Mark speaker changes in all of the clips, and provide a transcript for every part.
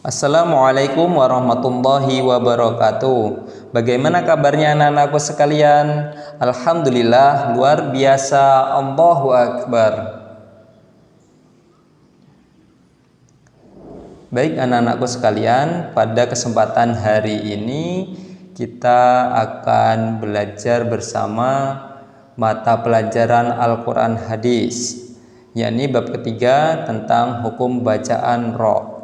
Speaker 1: Assalamualaikum warahmatullahi wabarakatuh. Bagaimana kabarnya anak-anakku sekalian? Alhamdulillah, luar biasa. Allahu Akbar. Baik anak-anakku sekalian, pada kesempatan hari ini kita akan belajar bersama mata pelajaran Al-Quran Hadis, yakni bab ketiga tentang hukum bacaan ra.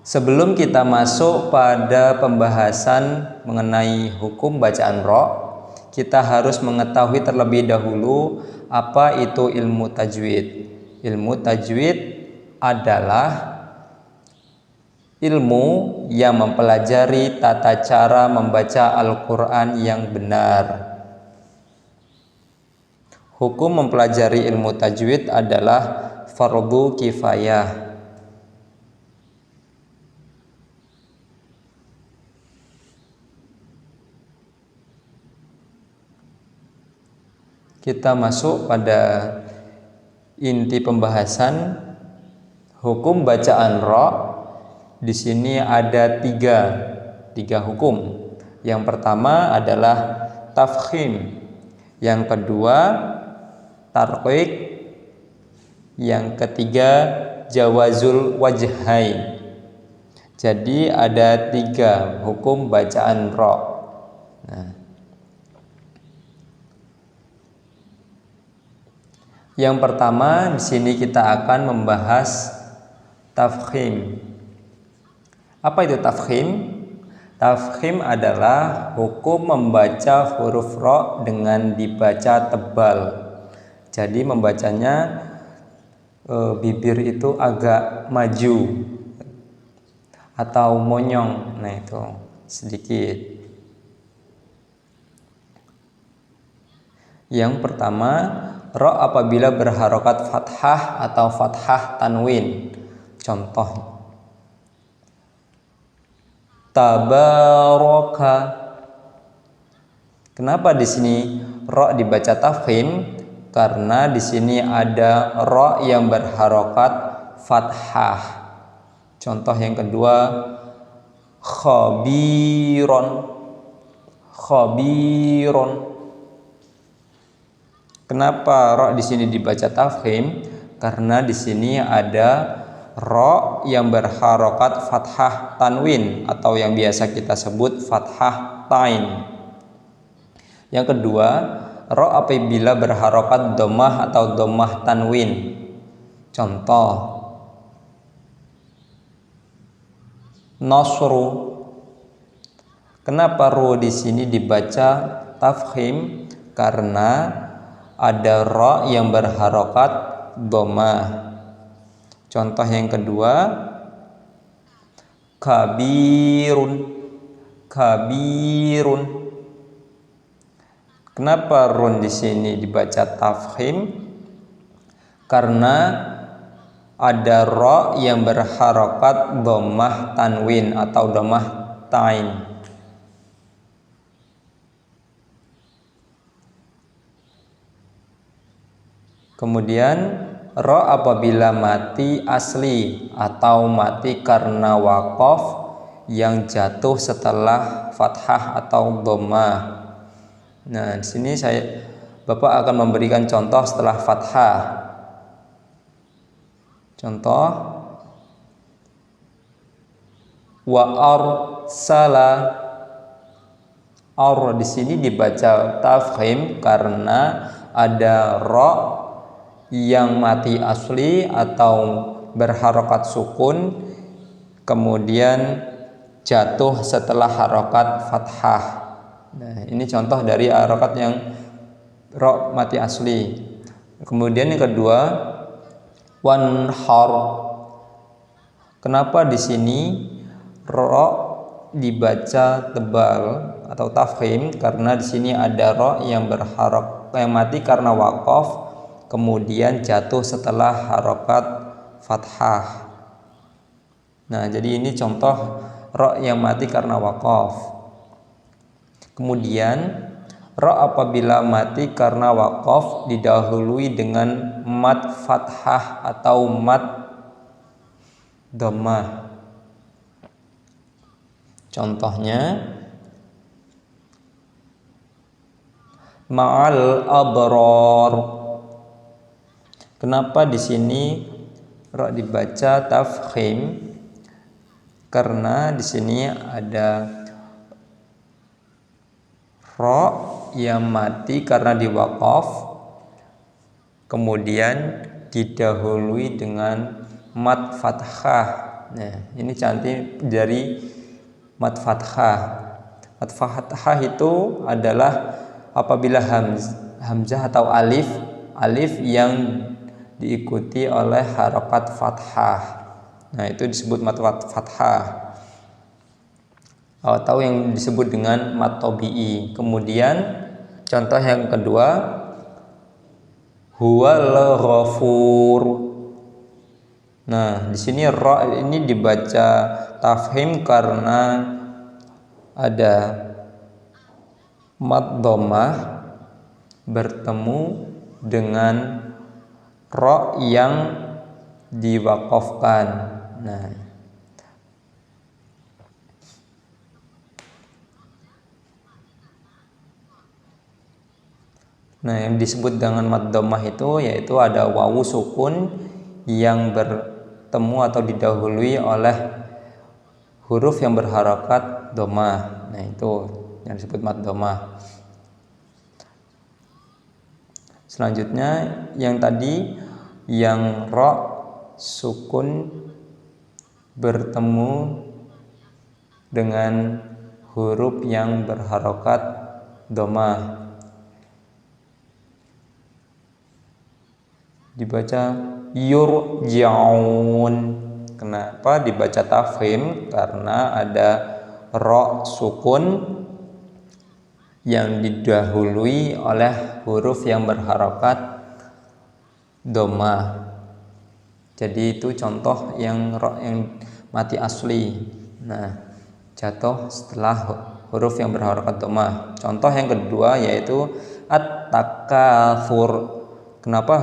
Speaker 1: Sebelum kita masuk pada pembahasan mengenai hukum bacaan ra, kita harus mengetahui terlebih dahulu apa itu ilmu tajwid. Ilmu tajwid adalah ilmu yang mempelajari tata cara membaca Al-Quran yang benar. Hukum mempelajari ilmu tajwid adalah fardu kifayah. Kita masuk pada inti pembahasan hukum bacaan ra. Di sini ada tiga hukum. Yang pertama adalah tafkhim, yang kedua tarqiq, yang ketiga jawazul wajhain. Jadi ada tiga hukum bacaan ra. Yang pertama di sini kita akan membahas tafkhim. Apa itu tafkhim? Tafkhim adalah hukum membaca huruf ra dengan dibaca tebal. Jadi membacanya bibir itu agak maju atau monyong. Nah itu sedikit. Yang pertama, ra apabila berharokat fathah atau fathah tanwin. Contoh tabaraka. Kenapa di sini ra dibaca tafkhim? Karena di sini ada ra yang berharokat fathah. Contoh yang kedua khabiron. Khabiron. Kenapa ra di sini dibaca tafkhim? Karena di sini ada ra yang berharokat fathah tanwin atau yang biasa kita sebut fathah tain. Yang kedua, ra apabila berharokat dhammah atau dhammah tanwin. Contoh nasru. Kenapa ru di sini dibaca tafkhim? Karena ada ra yang berharokat dhammah. Contoh yang kedua kabirun. Kabirun. Kenapa run di sini dibaca tafkhim? Karena ada ra yang berharokat dhammah tanwin atau dhammah tain. Kemudian ra apabila mati asli atau mati karena waqaf yang jatuh setelah fathah atau dhammah. Nah, di sini Bapak akan memberikan contoh setelah fathah. Contoh wa arsala. Ar di sini dibaca tafkhim karena ada ra yang mati asli atau berharokat sukun kemudian jatuh setelah harokat fathah. Nah, ini contoh dari harokat yang ra mati asli. Kemudian yang kedua wanhar. Kenapa di sini ra dibaca tebal atau tafkhim? Karena di sini ada ra yang mati karena waqaf kemudian jatuh setelah harokat fathah. Nah, jadi ini contoh ra yang mati karena waqaf. Kemudian ra apabila mati karena waqaf didahului dengan mat fathah atau mat dhammah. Contohnya ma'al abror. Kenapa di sini ra dibaca tafkhim? Karena di sini ada ra yang mati karena diwaqaf, kemudian didahului dengan mat fathah. Nah, ini cantik dari mat fathah. Mat fathah itu adalah apabila hamzah atau alif yang diikuti oleh harokat fathah. Nah, itu disebut mat fathah atau yang disebut dengan mat tabi'i. Kemudian contoh yang kedua, huwal ghafur. Nah, di sini ra ini dibaca tafhim karena ada mat dhammah bertemu dengan ra yang diwaqafkan. Nah, yang disebut dengan mat dhammah itu yaitu ada wawu sukun yang bertemu atau didahului oleh huruf yang berharokat dhammah. Nah, itu yang disebut mat dhammah. Selanjutnya yang tadi yang ra sukun bertemu dengan huruf yang berharokat dhammah, dibaca yurja'un. Kenapa dibaca tafkhim? Karena ada ra sukun yang didahului oleh huruf yang berharokat dhammah. Jadi itu contoh yang ra yang mati asli. Nah, jatuh setelah huruf yang berharokat dhammah. Contoh yang kedua yaitu at-takatsur. Kenapa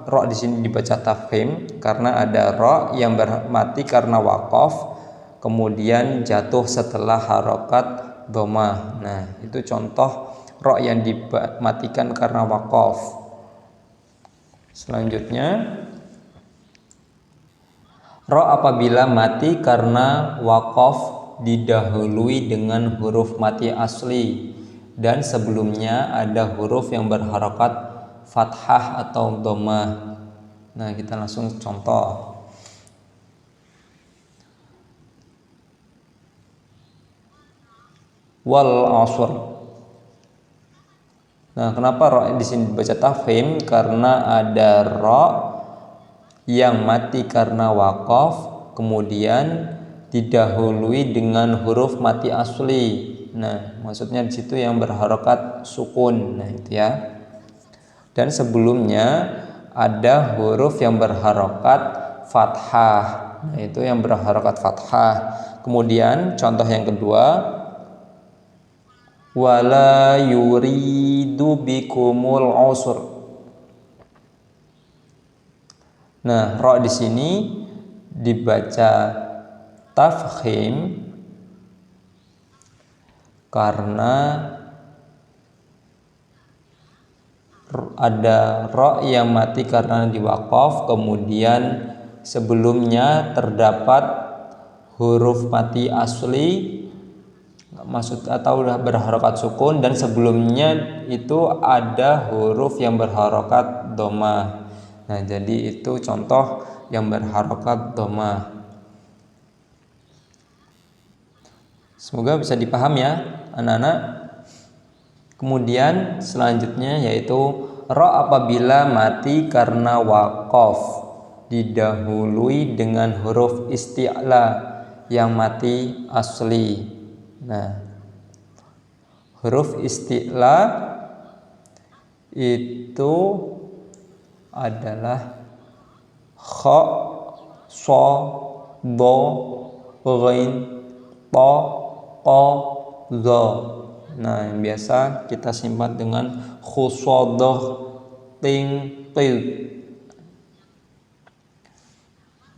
Speaker 1: ra di sini dibaca tafkhim? Karena ada ra yang mati karena waqaf, kemudian jatuh setelah harokat dhammah. Nah, itu contoh ra yang dimatikan karena waqaf. Selanjutnya ra apabila mati karena waqaf didahului dengan huruf mati asli dan sebelumnya ada huruf yang berharokat fathah atau dhammah. Nah, kita langsung contoh. Wal asr. Nah, kenapa ra di sini dibaca tafkhim? Karena ada ra yang mati karena waqaf kemudian didahului dengan huruf mati asli. Nah, maksudnya di situ yang berharokat sukun. Nah, itu ya. Dan sebelumnya ada huruf yang berharokat fathah. Nah, itu yang berharokat fathah. Kemudian contoh yang kedua, wala yuridu bikumul usr. Nah, ra di sini dibaca tafkhim karena ada ra yang mati karena diwaqaf, kemudian sebelumnya terdapat huruf mati asli maksud atau berharokat sukun dan sebelumnya itu ada huruf yang berharokat dhammah. Nah, jadi itu contoh yang berharokat dhammah. Semoga bisa dipaham ya anak-anak. Kemudian selanjutnya yaitu ra apabila mati karena waqaf didahului dengan huruf isti'la yang mati asli. Nah, huruf isti'la itu adalah kha, sha, dha, ghain, ta, qa, za. Nah, yang biasa kita simpan dengan khusadah ting til.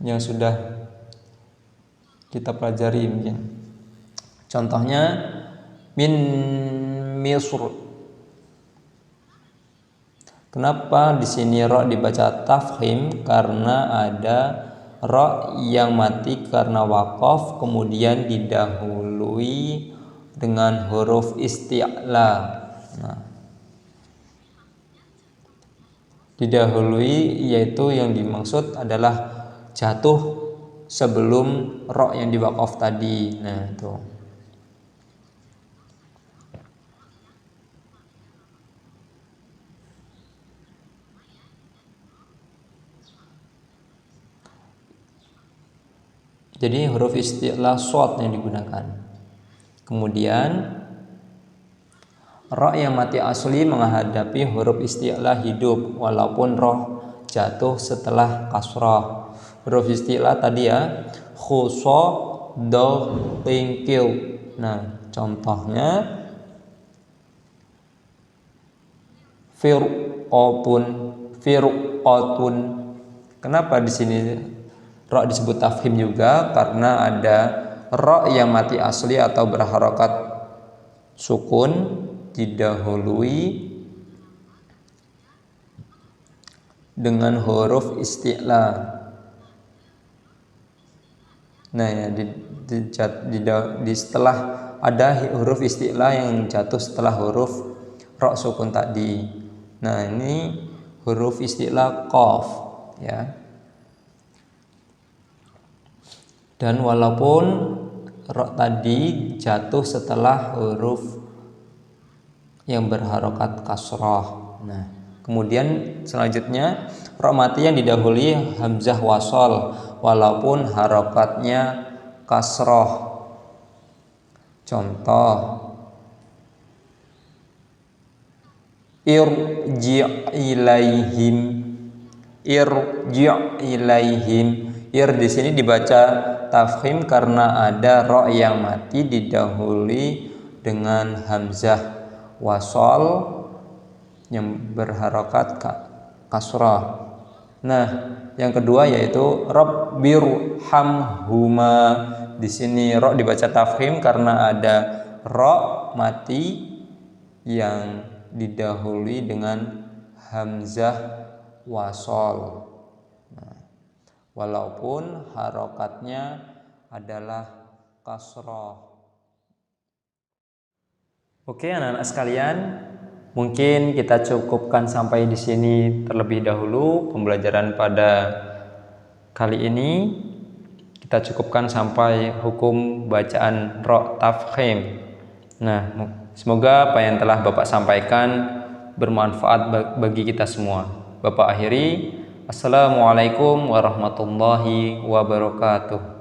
Speaker 1: yang sudah kita pelajari mungkin. Contohnya min Misr. Kenapa di sini ro dibaca tafkhim? Karena ada ro yang mati karena waqaf kemudian didahului dengan huruf isti'la. Nah, didahului yaitu yang dimaksud adalah jatuh sebelum ro yang diwaqaf tadi. Nah, itu. Jadi huruf isti'la shad yang digunakan. Kemudian ro yang mati asli menghadapi huruf isti'la hidup walaupun roh jatuh setelah kasrah. Huruf isti'la tadi ya, khuso, do, tingkil. Nah, contohnya firqatun. Kenapa di sini ro disebut tafkhim juga? Karena ada ro yang mati asli atau berharokat sukun didahului dengan huruf isti'la. Nah ya, di setelah ada huruf isti'la yang jatuh setelah huruf ro sukun tadi. Nah ini huruf isti'la qaf ya. Dan walaupun ro tadi jatuh setelah huruf yang berharokat kasroh. Nah, kemudian selanjutnya ro mati yang didahului hamzah wasol walaupun harokatnya kasroh. Contoh irji' ilaihim. Irji' ilaihim. Ir di sini dibaca tafkhim karena ada ro yang mati didahului dengan hamzah wasol yang berharokat kasrah. Nah, yang kedua yaitu rabbirhamhuma. Di sini ro dibaca tafkhim karena ada ro mati yang didahului dengan hamzah wasol. Walaupun harokatnya adalah kasroh. Oke anak-anak sekalian, mungkin kita cukupkan sampai di sini terlebih dahulu pembelajaran pada kali ini. Kita cukupkan sampai hukum bacaan ro tafkhim. Nah, semoga apa yang telah Bapak sampaikan bermanfaat bagi kita semua. Bapak akhiri. Assalamualaikum warahmatullahi wabarakatuh.